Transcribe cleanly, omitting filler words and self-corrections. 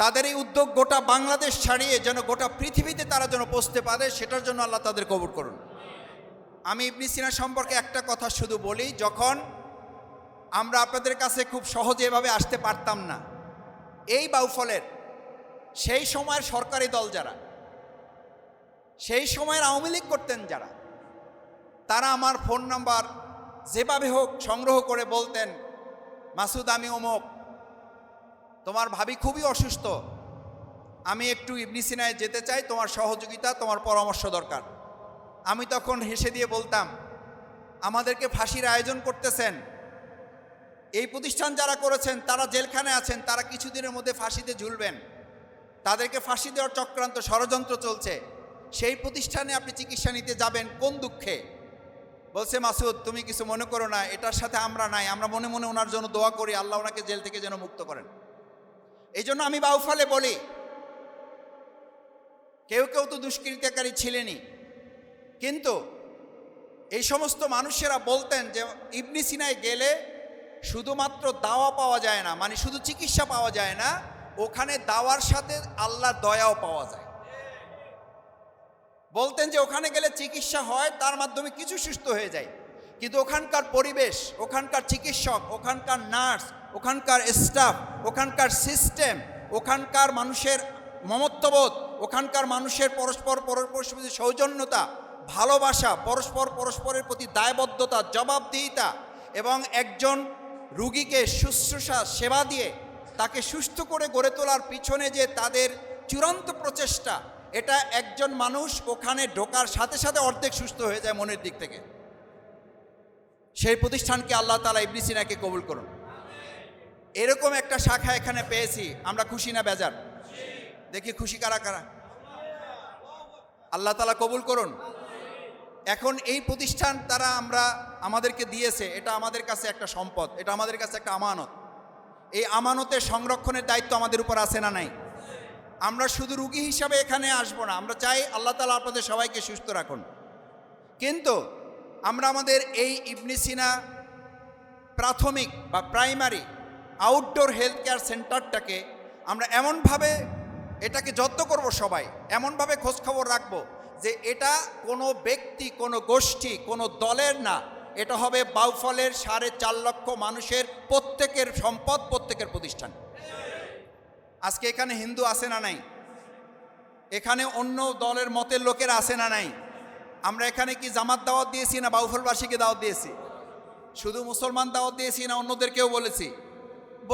তাদের এই উদ্যোগ গোটা বাংলাদেশ ছাড়িয়ে যেন গোটা পৃথিবীতে তারা যেন পৌঁছতে পারে, সেটার জন্য আল্লাহ তাদের কবুল করুন। আমি ইবনে সিনা সম্পর্কে একটা কথা শুধু বলি, যখন আমরা আপনাদের কাছে খুব সহজে এভাবে আসতে পারতাম না, এই বাউফলের সেই সময়ের সরকারি দল যারা, সেই সময়ের আওয়ামী লীগ করতেন যারা, তারা আমার ফোন নাম্বার যেভাবে হোক সংগ্রহ করে বলতেন, মাসুদ আমি অমুক, তোমার ভাবি খুবই অসুস্থ, আমি একটু ইবনে সিনায় যেতে চাই, তোমার সহযোগিতা তোমার পরামর্শ দরকার। আমি তখন হেসে দিয়ে বলতাম, আমাদেরকে ফাঁসির আয়োজন করতেছেন, এই প্রতিষ্ঠান যারা করেছেন তারা জেলখানায় আছেন, তারা কিছুদিনের মধ্যে ফাঁসিতে ঝুলবেন, তাদেরকে ফাঁসি দেওয়ার চক্রান্ত ষড়যন্ত্র চলছে, সেই প্রতিষ্ঠানে আপনি চিকিৎসা নিতে যাবেন কোন দুঃখে? বলছে, মাসুদ তুমি কিছু মনে করো না, এটার সাথে আমরা নাই, আমরা মনে মনে ওনার জন্য দোয়া করি আল্লাহ ওনাকে জেল থেকে যেন মুক্ত করেন। এই জন্য আমি বাউফলে বলি, কেউ কেউ তো দুষ্কৃতিকারী ছিলেনই, কিন্তু এই সমস্ত মানুষেরা বলতেন যে ইবনে সিনায় গেলে শুধুমাত্র দাওয়া পাওয়া যায় না, মানে শুধু চিকিৎসা পাওয়া যায় না, ওখানে দাওয়ার সাথে আল্লাহর দয়াও পাওয়া যায়। বলতেন যে ওখানে গেলে চিকিৎসা হয়, তার মাধ্যমে কিছু সুস্থ হয়ে যায়, কিন্তু ওখানকার পরিবেশ, ওখানকার চিকিৎসক, ওখানকার নার্স, ওখানকার স্টাফ, ওখানকার সিস্টেম, ওখানকার মানুষের মমত্ববোধ, ওখানকার মানুষের পরস্পর প্রতি সৌজন্যতা, ভালোবাসা, পরস্পরের প্রতি দায়বদ্ধতা, জবাবদিহিতা, এবং একজন রুগীকে শুশ্রূষা সেবা দিয়ে তাকে সুস্থ করে গড়ে তোলার পিছনে যে তাদের চূড়ান্ত প্রচেষ্টা, এটা একজন মানুষ ওখানে ঢোকার সাথে সাথে অর্ধেক সুস্থ হয়ে যায় মনের দিক থেকে। সেই প্রতিষ্ঠানকে আল্লাহ তাআলা ইবনে সিনাকে কবুল করুন। এরকম একটা শাখা এখানে পেয়েছি, আমরা খুশি না বেজার? দেখি খুশি কারা কারা। আল্লাহ তাআলা কবুল করুন। এখন এই প্রতিষ্ঠান তারা আমাদেরকে দিয়েছে, এটা আমাদের কাছে একটা সম্পদ, এটা আমাদের কাছে একটা আমানত। এই আমানতের সংরক্ষণের দায়িত্ব আমাদের উপর আছে না নাই? আমরা শুধু রুগী হিসাবে এখানে আসবো না, আমরা চাই আল্লাহ তাআলা আপনাদের সবাইকে সুস্থ রাখুন, কিন্তু আমরা আমাদের এই ইবনে সিনা প্রাথমিক বা প্রাইমারি আউটডোর হেলথ কেয়ার সেন্টারটাকে আমরা এমনভাবে এটাকে যত্ন করব, সবাই এমনভাবে খোঁজখবর রাখবো যে এটা কোনো ব্যক্তি, কোনো গোষ্ঠী, কোনো দলের না, এটা হবে বাউফলের 4.5 লক্ষ মানুষের প্রত্যেকের সম্পদ, প্রত্যেকের প্রতিষ্ঠান। আজকে এখানে হিন্দু আছে না নাই? এখানে অন্য দলের মতের লোকেরা আছে না নাই? আমরা এখানে কি জামাত দাওয়াত দিয়েছি না বাউফলবাসীকে দাওয়াত দিয়েছি? শুধু মুসলমান দাওয়াত দিয়েছি না অন্যদেরকেও বলেছি?